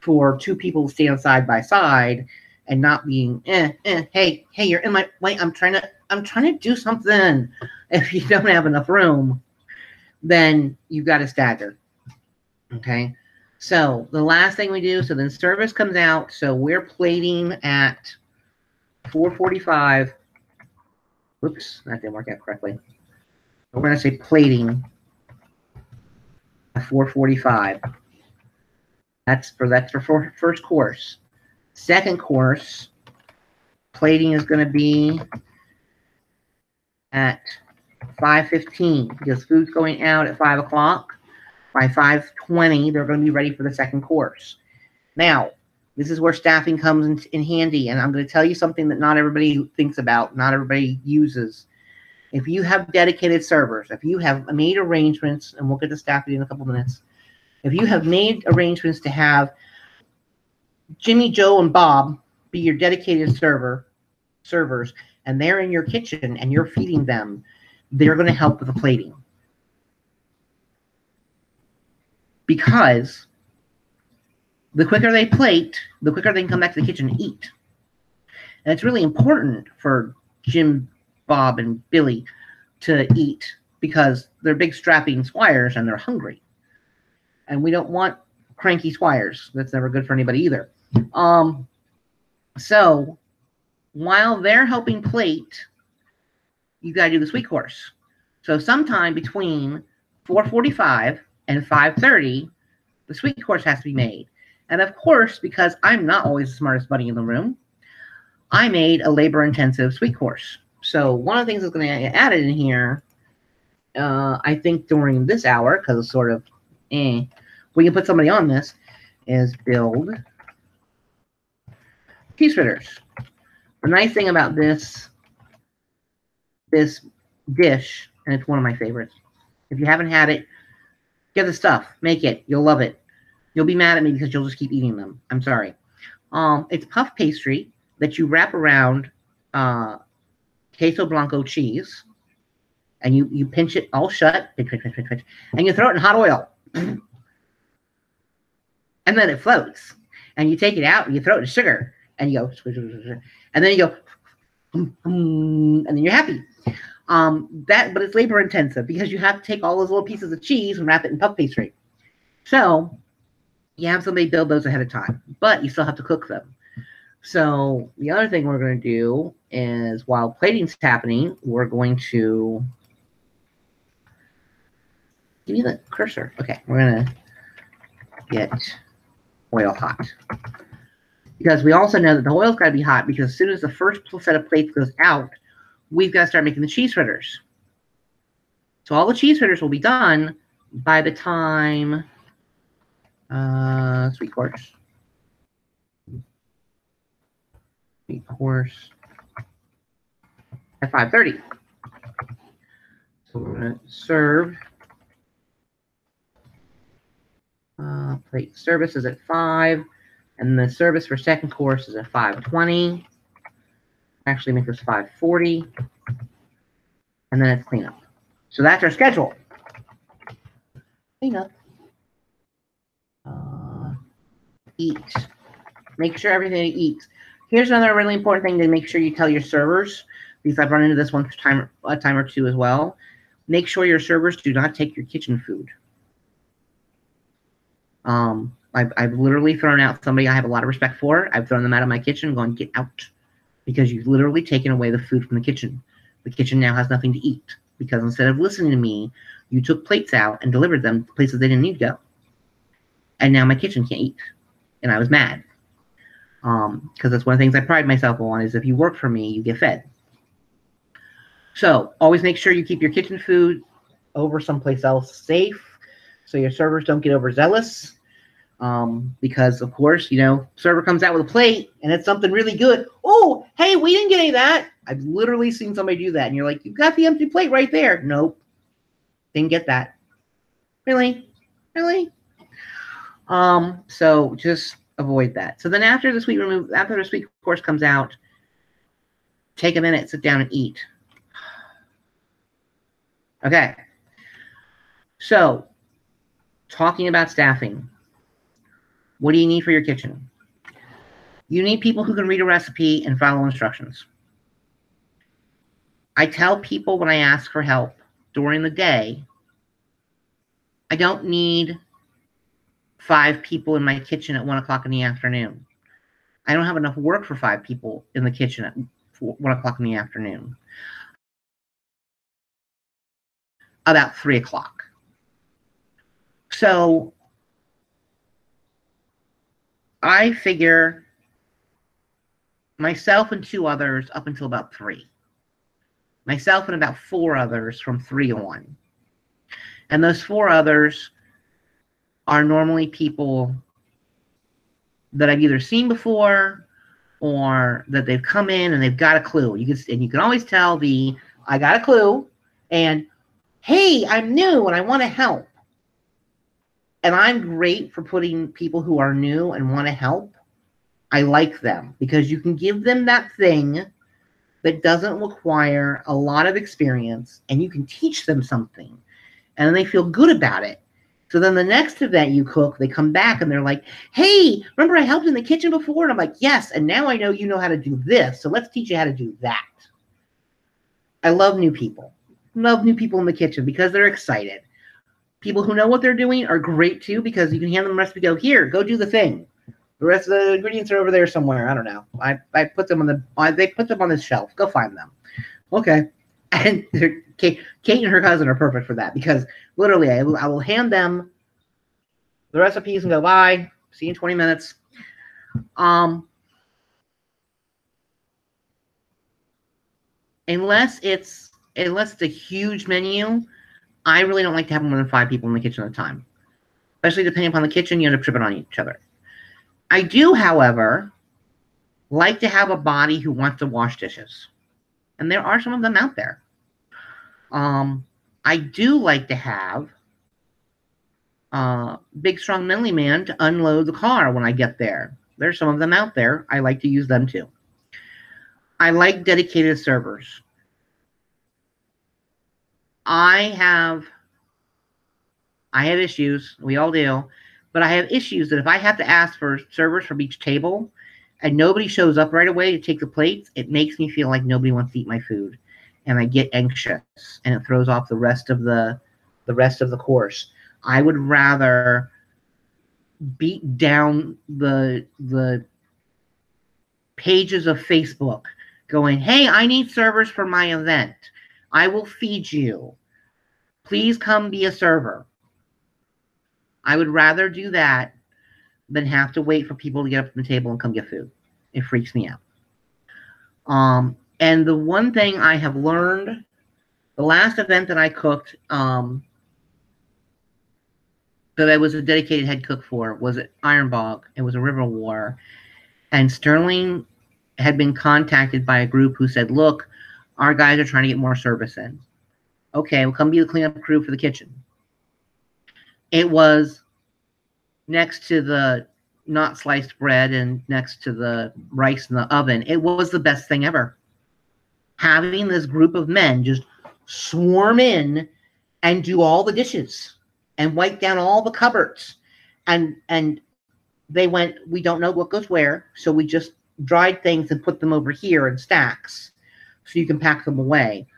for 2 people to stand side by side and not being, hey, you're in my way. I'm trying to do something. If you don't have enough room, then you've got to stagger. Okay. So the last thing we do, so then service comes out. So we're plating at 4:45. Whoops, that didn't work out correctly. We're going to say plating at 4:45. That's for first course. Second course, plating is going to be at 5:15 because food's going out at 5 o'clock. By 5:20, they're going to be ready for the second course. Now, this is where staffing comes in handy, and I'm going to tell you something that not everybody thinks about, not everybody uses. If you have dedicated servers, if you have made arrangements, and we'll get to staffing in a couple minutes, if you have made arrangements to have Jimmy, Joe, and Bob be your dedicated servers, and they're in your kitchen and you're feeding them, they're going to help with the plating. because the quicker they plate, the quicker they can come back to the kitchen and eat. And it's really important for Jim, Bob, and Billy to eat because they're big strapping squires and they're hungry. And we don't want cranky squires. That's never good for anybody either. So while they're helping plate, you got to do the sweet course. So sometime between 4:45 and 5:30, the sweet course has to be made. And of course, because I'm not always the smartest buddy in the room, I made a labor-intensive sweet course. So one of the things that's going to get added in here, I think during this hour, because it's sort of, we can put somebody on this, is build cheese fritters. The nice thing about this dish, and it's one of my favorites, if you haven't had it, get the stuff, make it, you'll love it. You'll be mad at me because you'll just keep eating them. I'm sorry. It's puff pastry that you wrap around queso blanco cheese, and you pinch it all shut, and you throw it in hot oil. And then it floats. And you take it out, and you throw it in sugar, and you go, and then you go, and then you're happy. But it's labor intensive because you have to take all those little pieces of cheese and wrap it in puff pastry. So you have somebody build those ahead of time, but you still have to cook them. So the other thing we're going to do is while plating's happening, we're going to give you the cursor. Okay, we're going to get oil hot. Because we also know that the oil's got to be hot because as soon as the first set of plates goes out, we've got to start making the cheese fritters. So all the cheese fritters will be done by the time sweet course at 5:30. So we're going to serve. Plate service is at 5, and the service for second course is at 5:20. Actually, make this 5:40, and then it's cleanup. So that's our schedule. Cleanup. Eat. Make sure everything eats. Here's another really important thing to make sure you tell your servers, because I've run into this one a time or two as well. Make sure your servers do not take your kitchen food. I've literally thrown out somebody I have a lot of respect for. I've thrown them out of my kitchen going, get out. Because you've literally taken away the food from the kitchen. The kitchen now has nothing to eat. Because instead of listening to me, you took plates out and delivered them to places they didn't need to go. And now my kitchen can't eat. And I was mad. Because that's one of the things I pride myself on is if you work for me, you get fed. So always make sure you keep your kitchen food over someplace else safe so your servers don't get overzealous. Because, of course, you know, server comes out with a plate and it's something really good. Oh, hey, we didn't get any of that. I've literally seen somebody do that. And you're like, you've got the empty plate right there. Nope. Didn't get that. Really? Really? So just avoid that. So then after the sweet course comes out, take a minute, sit down and eat. Okay. So talking about staffing. What do you need for your kitchen? You need people who can read a recipe and follow instructions. I tell people when I ask for help during the day, I don't need 5 people in my kitchen at 1 o'clock in the afternoon. I don't have enough work for 5 people in the kitchen at 1 o'clock in the afternoon. About 3 o'clock. So I figure myself and 2 others up until about 3. Myself and about 4 others from 3 to 1. And those 4 others are normally people that I've either seen before or that they've come in and they've got a clue. You can always tell I got a clue and, hey, I'm new and I want to help. And I'm great for putting people who are new and want to help. I like them because you can give them that thing that doesn't require a lot of experience and you can teach them something and then they feel good about it. So then the next event you cook, they come back and they're like, hey, remember I helped in the kitchen before? And I'm like, yes, and now I know you know how to do this, so let's teach you how to do that. I love new people. Love new people in the kitchen because they're excited. People who know what they're doing are great too because you can hand them a recipe, go, here, go do the thing. The rest of the ingredients are over there somewhere. I don't know. I put them on they put them on this shelf. Go find them. Okay. And Kate and her cousin are perfect for that because literally I will hand them the recipes and go, bye. See you in 20 minutes. Unless it's a huge menu, I really don't like to have more than 5 people in the kitchen at a time. Especially depending upon the kitchen, you end up tripping on each other. I do, however, like to have a body who wants to wash dishes. And there are some of them out there. I do like to have big, strong, manly man to unload the car when I get there. There's some of them out there. I like to use them too. I like dedicated servers. I have issues. We all do. But I have issues that if I have to ask for servers from each table and nobody shows up right away to take the plates, it makes me feel like nobody wants to eat my food. And I get anxious and it throws off the rest of the course. I would rather beat down the pages of Facebook going, hey, I need servers for my event. I will feed you. Please come be a server. I would rather do that than have to wait for people to get up from the table and come get food. It freaks me out. And the one thing I have learned, the last event that I cooked, that I was a dedicated head cook for, was at Iron Bog. It was a river war. And Sterling had been contacted by a group who said, look, our guys are trying to get more service in. Okay, we'll come be the cleanup crew for the kitchen. It was next to the not sliced bread and next to the rice in the oven. It was the best thing ever. Having this group of men just swarm in and do all the dishes and wipe down all the cupboards. And they went, we don't know what goes where, so we just dried things and put them over here in stacks so you can pack them away.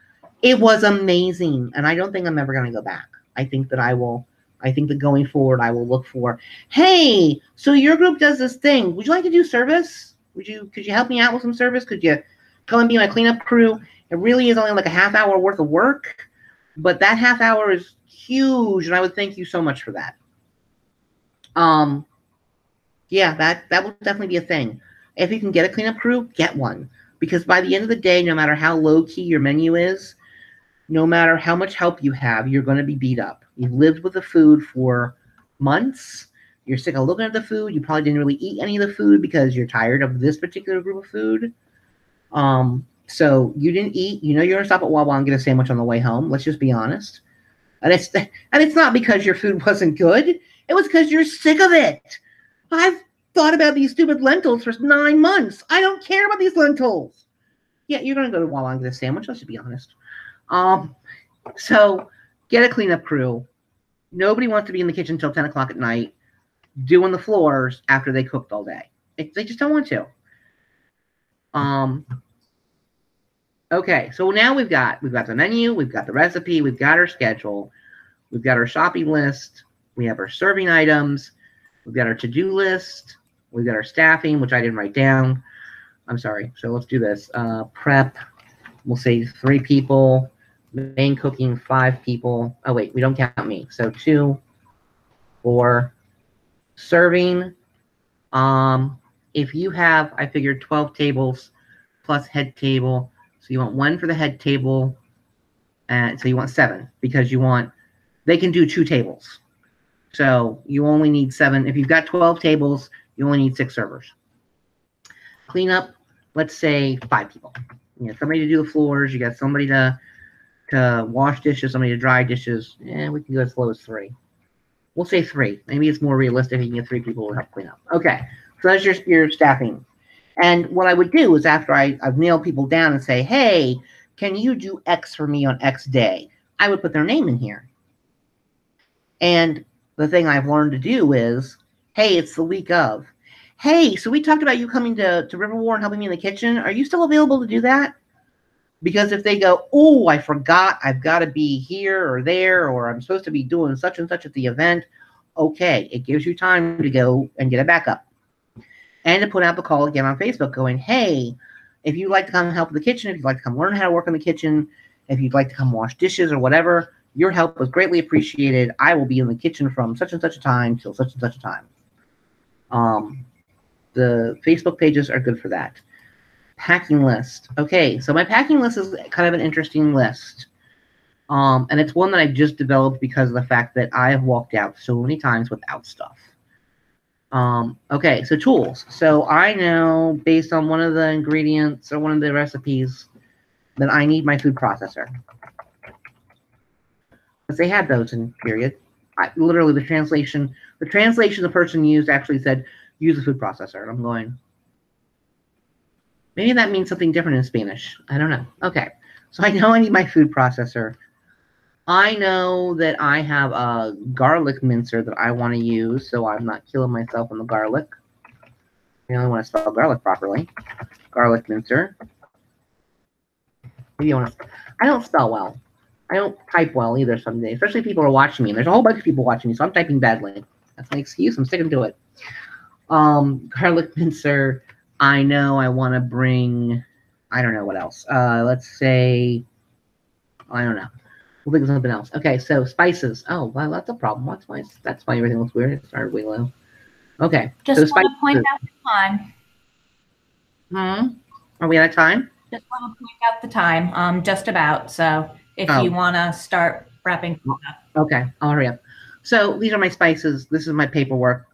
It was amazing, and I don't think I'm ever going to go back. I think that going forward, I will look for, hey, so your group does this thing. Would you like to do service? Could you help me out with some service? Could you come and be my cleanup crew? It really is only like a half hour worth of work, but that half hour is huge, and I would thank you so much for that. Yeah, that will definitely be a thing. If you can get a cleanup crew, get one. Because by the end of the day, no matter how low-key your menu is, no matter how much help you have, you're going to be beat up. You've lived with the food for months. You're sick of looking at the food. You probably didn't really eat any of the food because you're tired of this particular group of food. So you didn't eat. You know you're going to stop at Wawa and get a sandwich on the way home. Let's just be honest. And it's not because your food wasn't good. It was because you're sick of it. I've thought about these stupid lentils for 9 months. I don't care about these lentils. Yeah, you're going to go to Wawa and get a sandwich. Let's just be honest. So get a cleanup crew. Nobody wants to be in the kitchen until 10 o'clock at night doing the floors after they cooked all day. They just don't want to. Okay, so now we've got the menu, we've got the recipe, we've got our schedule, we've got our shopping list, we have our serving items, we've got our to-do list, we've got our staffing, which I didn't write down. I'm sorry. So let's do this. Prep, we'll say 3 people. Main cooking, 5 people. Oh, wait, we don't count me. So 2, 4. Serving. If you have, I figured 12 tables plus head table. So you want 1 for the head table. And so you want 7 because they can do 2 tables. So you only need 7. If you've got 12 tables, you only need 6 servers. Cleanup, let's say 5 people. You got somebody to do the floors. You got somebody to wash dishes, somebody to dry dishes. We can go as low as 3. We'll say 3. Maybe it's more realistic if you can get 3 people to help clean up. Okay, so that's your staffing. And what I would do is after I've nailed people down and say, hey, can you do X for me on X day? I would put their name in here. And the thing I've learned to do is, hey, it's the week of. Hey, so we talked about you coming to Riverwar and helping me in the kitchen. Are you still available to do that? Because if they go, oh, I forgot, I've got to be here or there, or I'm supposed to be doing such and such at the event, okay, it gives you time to go and get a backup. And to put out the call again on Facebook going, hey, if you'd like to come help in the kitchen, if you'd like to come learn how to work in the kitchen, if you'd like to come wash dishes or whatever, your help is greatly appreciated. I will be in the kitchen from such and such a time till such and such a time. The Facebook pages are good for that. Packing list. Okay, so my packing list is kind of an interesting list. And it's one that I've just developed because of the fact that I have walked out so many times without stuff. Okay, so tools. So I know based on one of the ingredients or one of the recipes that I need my food processor. Because they had those in period. Literally the translation the person used actually said, use a food processor. And I'm going, maybe that means something different in Spanish. I don't know. Okay, so I know I need my food processor. I know that I have a garlic mincer that I want to use, so I'm not killing myself on the garlic. I only want to spell garlic properly. Garlic mincer. Maybe I don't spell well. I don't type well either some days, especially if people are watching me. And there's a whole bunch of people watching me, so I'm typing badly. That's my excuse. I'm sticking to it. Garlic mincer. I know I want to bring, I don't know what else. Let's say, I don't know. We'll think of something else. Okay, so spices. Oh, well, that's a problem. That's why everything looks weird. It started way low. Okay. Just want to point out the time. Are we out of time? Just want to point out the time. Just about. So if you want to start wrapping up. Okay, I'll hurry up. So these are my spices. This is my paperwork.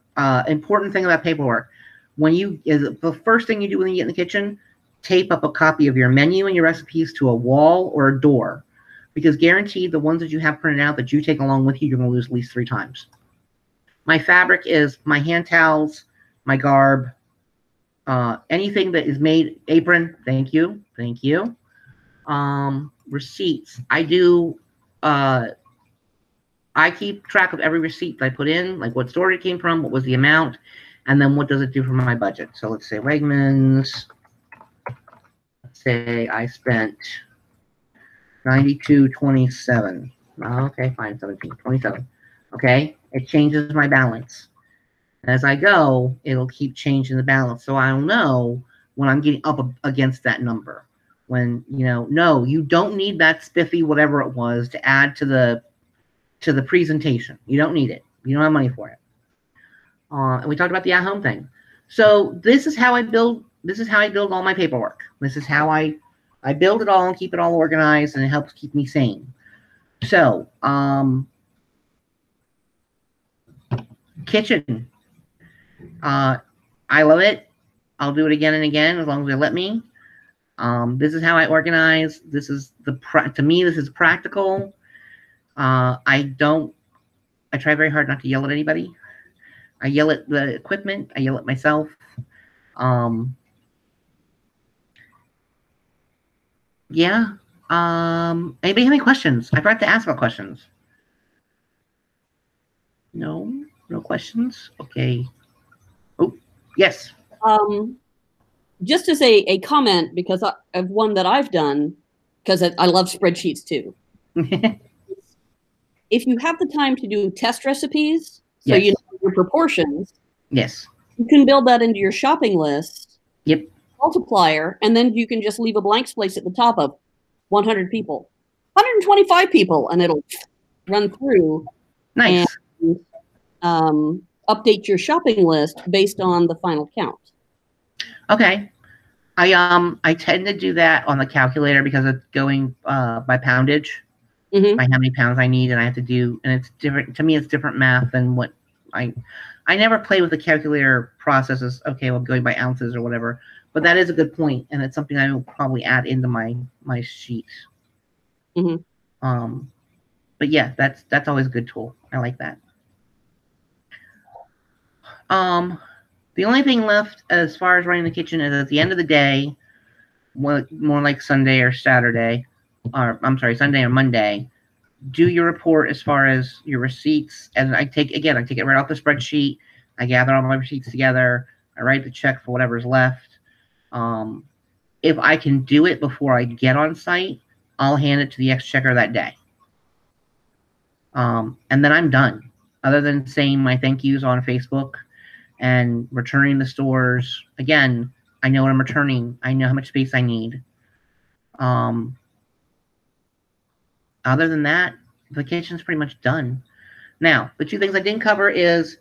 Important thing about paperwork. The first thing you do when you get in the kitchen, tape up a copy of your menu and your recipes to a wall or a door. Because guaranteed, the ones that you have printed out that you take along with you, you're going to lose at least 3 times. My fabric is my hand towels, my garb, anything that is made, apron, thank you. Receipts. I keep track of every receipt that I put in, like what store it came from, what was the amount, and then what does it do for my budget. So let's say Wegmans, let's say I spent $92.27. Okay, fine, 17.27. Okay, it changes my balance. As I go, it'll keep changing the balance, so I'll know when I'm getting up against that number. When no, you don't need that spiffy whatever it was to add to the presentation. You don't need it. You don't have money for it. And we talked about the at-home thing. So this is how I build. This is how I build all my paperwork. This is how I build it all and keep it all organized, and it helps keep me sane. So, kitchen. I love it. I'll do it again and again as long as they let me. This is how I organize. This is to me, this is practical. I try very hard not to yell at anybody. I yell at the equipment. I yell at myself. Yeah. Anybody have any questions? I forgot to ask about questions. No questions. Okay. Oh, yes. Just as a comment, because of one that I've done, because I love spreadsheets too. If you have the time to do test recipes, so you know your proportions, yes, you can build that into your shopping list. Yep. Multiplier, and then you can just leave a blank space at the top of 100 people, 125 people, and it'll run through. Nice. And update your shopping list based on the final count. Okay. I tend to do that on the calculator because it's going by poundage, by how many pounds I need, and I have to do, and it's different to me. It's different math than what I never play with the calculator processes. Okay, well, going by ounces or whatever. But that is a good point, and it's something I will probably add into my sheet. But yeah, that's always a good tool. I like that. The only thing left as far as running the kitchen is at the end of the day, more like Sunday or Saturday, or I'm sorry, Sunday or Monday, do your report as far as your receipts. And I take it right off the spreadsheet. I gather all my receipts together. I write the check for whatever's left. If I can do it before I get on site, I'll hand it to the exchequer that day. And then I'm done. Other than saying my thank yous on Facebook and returning the stores. Again, I know what I'm returning. I know how much space I need. Other than that, the kitchen's pretty much done. Now, the two things I didn't cover is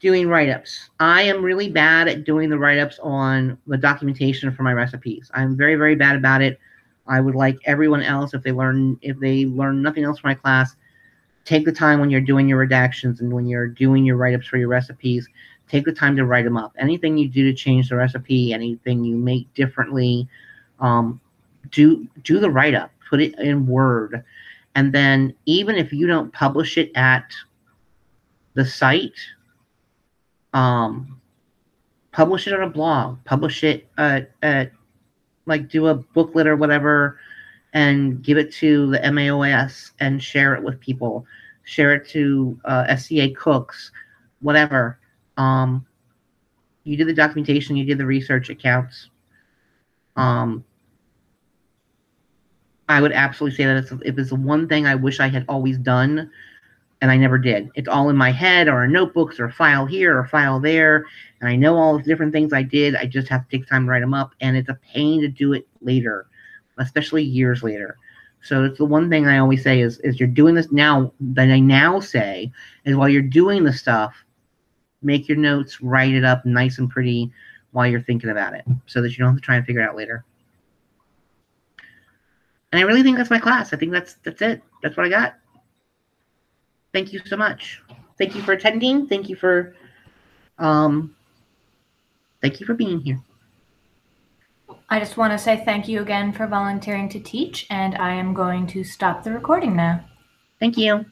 doing write-ups. I am really bad at doing the write-ups on the documentation for my recipes. I'm very, very bad about it. I would like everyone else, if they learn nothing else from my class, take the time when you're doing your redactions and when you're doing your write-ups for your recipes, take the time to write them up. Anything you do to change the recipe, anything you make differently, do the write-up. Put it in Word. And then even if you don't publish it at the site, publish it on a blog, publish it like do a booklet or whatever and give it to the MAOS and share it with people, share it to SCA cooks, whatever. You did the documentation, you did the research, it counts. I would absolutely say that if it's the one thing I wish I had always done, and I never did. It's all in my head or in notebooks or a file here or a file there. And I know all the different things I did. I just have to take time to write them up. And it's a pain to do it later, especially years later. So it's the one thing I always say is you're doing this now, that I now say, is while you're doing the stuff, make your notes, write it up nice and pretty while you're thinking about it so that you don't have to try and figure it out later. And I really think that's my class. I think that's it. That's what I got. Thank you so much. Thank you for attending. Thank you for being here. I just want to say thank you again for volunteering to teach, and I am going to stop the recording now. Thank you.